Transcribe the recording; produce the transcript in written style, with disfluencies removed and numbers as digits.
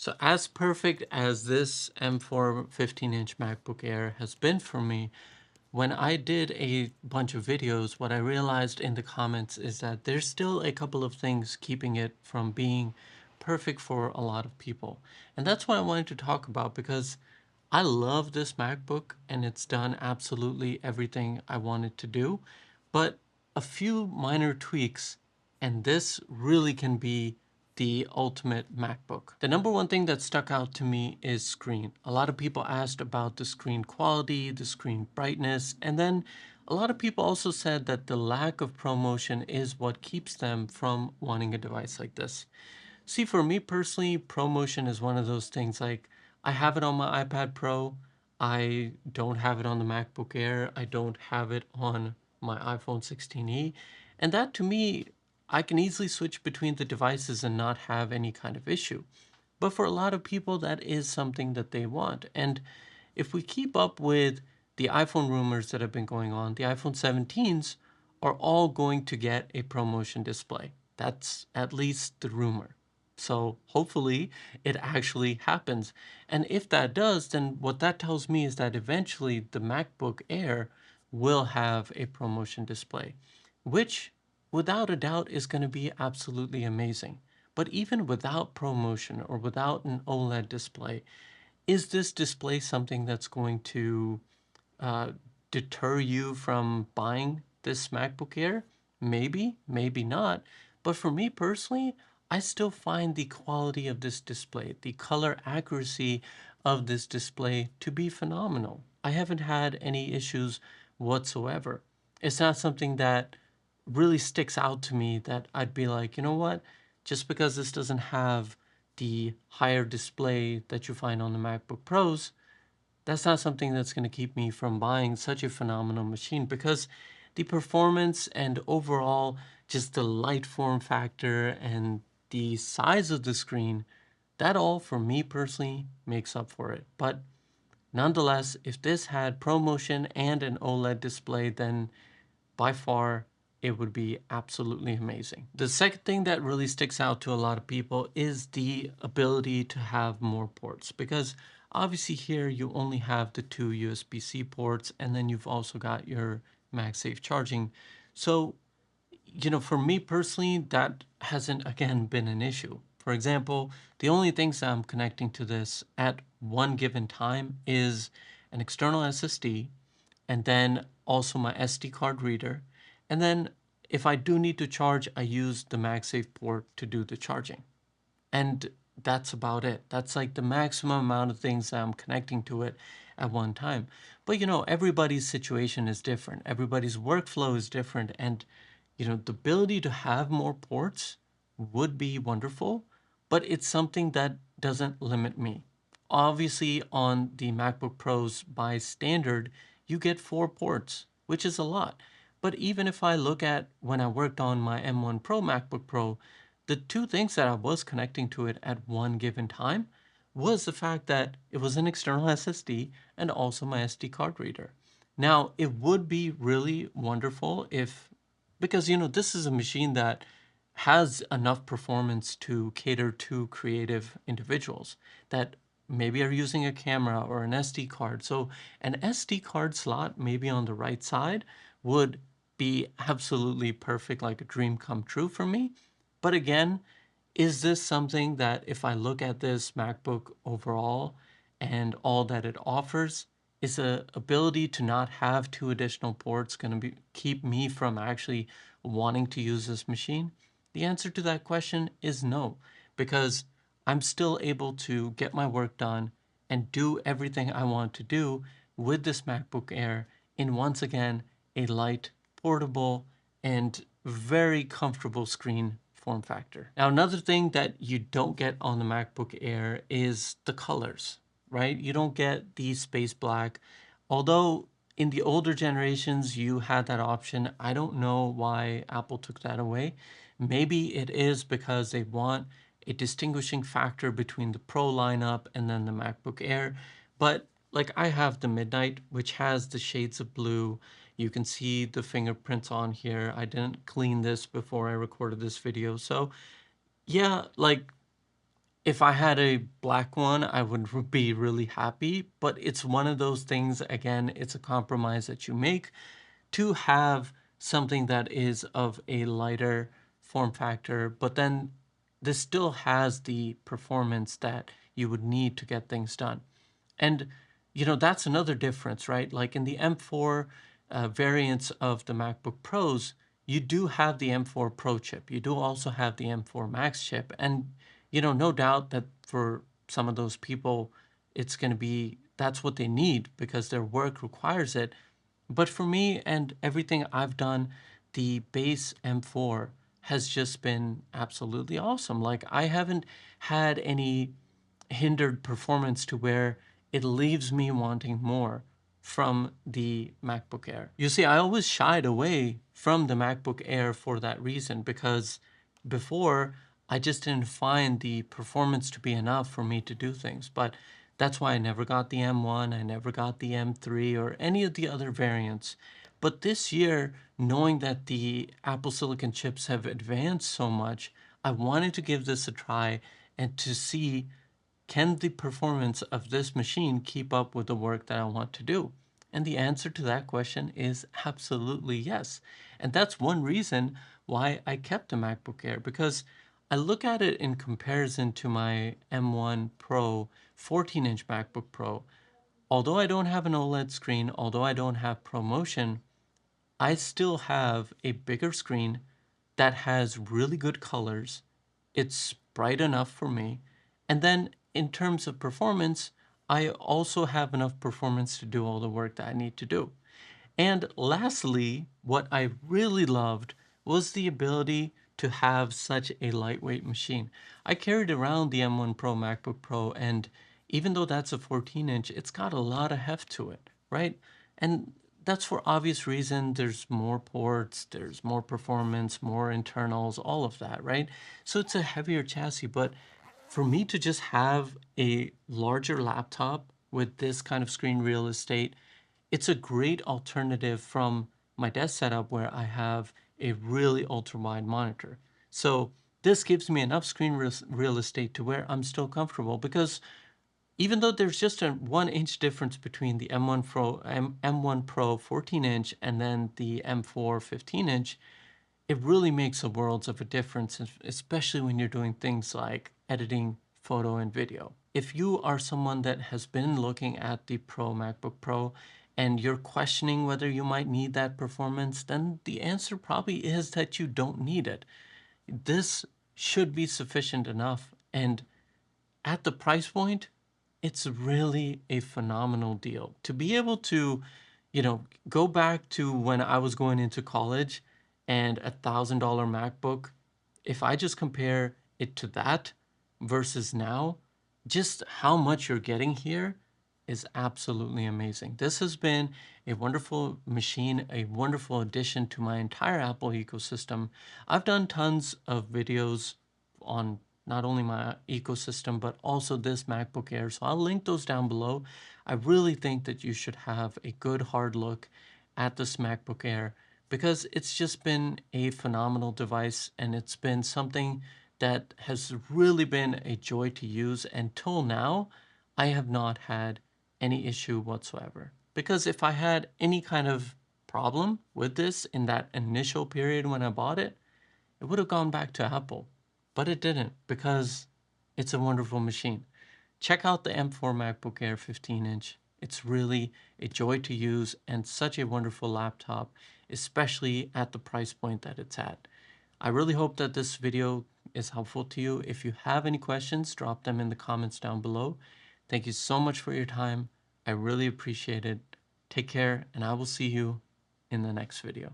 So as perfect as this M4 15-inch MacBook Air has been for me, when I did a bunch of videos, what I realized in the comments is that there's still a couple of things keeping it from being perfect for a lot of people. And that's what I wanted to talk about because I love this MacBook and it's done absolutely everything I wanted to do, but a few minor tweaks and this really can be the ultimate MacBook. The number one thing that stuck out to me is screen. A lot of people asked about the screen quality, the screen brightness, and then a lot of people also said that the lack of ProMotion is what keeps them from wanting a device like this. See, for me personally, ProMotion is one of those things like I have it on my iPad Pro. I don't have it on the MacBook Air. I don't have it on my iPhone 16e. And that to me, I can easily switch between the devices and not have any kind of issue. But for a lot of people, that is something that they want. And if we keep up with the iPhone rumors that have been going on, the iPhone 17s are all going to get a ProMotion display. That's at least the rumor. So hopefully it actually happens. And if that does, then what that tells me is that eventually the MacBook Air will have a ProMotion display, which without a doubt is going to be absolutely amazing. But even without ProMotion or without an OLED display, is this display something that's going to uh, deter you from buying this MacBook Air? Maybe, maybe not. But for me personally, I still find the quality of this display, the color accuracy of this display to be phenomenal. I haven't had any issues whatsoever. It's not something that really sticks out to me that I'd be like, you know what? Just because this doesn't have the higher display that you find on the MacBook Pros, that's not something that's going to keep me from buying such a phenomenal machine because the performance and overall just the light form factor and the size of the screen, that all for me personally makes up for it. But nonetheless, if this had ProMotion and an OLED display, then by far it would be absolutely amazing. The second thing that really sticks out to a lot of people is the ability to have more ports because obviously here you only have the two USB-C ports and then you've also got your MagSafe charging. So, for me personally, that hasn't again been an issue. For example, the only things I'm connecting to this at one given time is an external SSD and then also my SD card reader. And then if I do need to charge, I use the MagSafe port to do the charging. And that's about it. That's like the maximum amount of things that I'm connecting to it at one time. But everybody's situation is different. Everybody's workflow is different. And the ability to have more ports would be wonderful, but it's something that doesn't limit me. Obviously, on the MacBook Pros by standard, you get 4 ports, which is a lot. But even if I look at when I worked on my M1 Pro MacBook Pro, the two things that I was connecting to it at one given time was the fact that it was an external SSD and also my SD card reader. Now, it would be really wonderful if, because this is a machine that has enough performance to cater to creative individuals that maybe are using a camera or an SD card. So an SD card slot maybe on the right side would be absolutely perfect, like a dream come true for me. But again, is this something that if I look at this MacBook overall and all that it offers, is the ability to not have two additional ports going to be keep me from actually wanting to use this machine? The answer to that question is no, because I'm still able to get my work done and do everything I want to do with this MacBook Air in once again a light, portable, and very comfortable screen form factor. Now, another thing that you don't get on the MacBook Air is the colors, right? You don't get the space black. Although in the older generations you had that option, I don't know why Apple took that away. Maybe it is because they want a distinguishing factor between the Pro lineup and then the MacBook Air. But like I have the Midnight, which has the shades of blue. You can see the fingerprints on here. I didn't clean this before I recorded this video. So yeah, like If I had a black one, I would be really happy, but it's one of those things, again, it's a compromise that you make to have something that is of a lighter form factor, but then this still has the performance that you would need to get things done. And, that's another difference, right? Like in the M4 variants of the MacBook Pros, you do have the M4 Pro chip. You do also have the M4 Max chip. And, no doubt that for some of those people, it's going to be, that's what they need because their work requires it. But for me and everything I've done, the base M4 has just been absolutely awesome. Like I haven't had any hindered performance to where it leaves me wanting more from the MacBook Air. You see, I always shied away from the MacBook Air for that reason because before I just didn't find the performance to be enough for me to do things. But that's why I never got the M1, I never got the M3 or any of the other variants. But this year, knowing that the Apple Silicon chips have advanced so much, I wanted to give this a try and to see, can the performance of this machine keep up with the work that I want to do? And the answer to that question is absolutely yes. And that's one reason why I kept the MacBook Air, because I look at it in comparison to my M1 Pro 14-inch MacBook Pro. Although I don't have an OLED screen, although I don't have ProMotion, I still have a bigger screen that has really good colors. It's bright enough for me. And then in terms of performance, I also have enough performance to do all the work that I need to do. And lastly, what I really loved was the ability to have such a lightweight machine. I carried around the M1 Pro MacBook Pro, and even though that's a 14-inch, it's got a lot of heft to it, right? And that's for obvious reason. There's more ports, there's more performance, more internals, all of that, right? So it's a heavier chassis, but for me to just have a larger laptop with this kind of screen real estate, it's a great alternative from my desk setup where I have a really ultra wide monitor. So this gives me enough screen real estate to where I'm still comfortable, because even though there's just a 1 inch difference between the M1 Pro 14-inch and then the M4 15-inch, it really makes a world of a difference, especially when you're doing things like editing photo and video. If you are someone that has been looking at the Pro MacBook Pro and you're questioning whether you might need that performance, then the answer probably is that you don't need it. This should be sufficient enough, and at the price point, it's really a phenomenal deal. To be able to, go back to when I was going into college and $1,000 MacBook, if I just compare it to that versus now, just how much you're getting here is absolutely amazing. This has been a wonderful machine, a wonderful addition to my entire Apple ecosystem. I've done tons of videos on not only my ecosystem, but also this MacBook Air. So I'll link those down below. I really think that you should have a good hard look at this MacBook Air because it's just been a phenomenal device, and it's been something that has really been a joy to use. Until now, I have not had any issue whatsoever. Because if I had any kind of problem with this in that initial period when I bought it, it would have gone back to Apple. But it didn't, because it's a wonderful machine. Check out the M4 MacBook Air 15-inch. It's really a joy to use and such a wonderful laptop, especially at the price point that it's at. I really hope that this video is helpful to you. If you have any questions, drop them in the comments down below. Thank you so much for your time. I really appreciate it. Take care, and I will see you in the next video.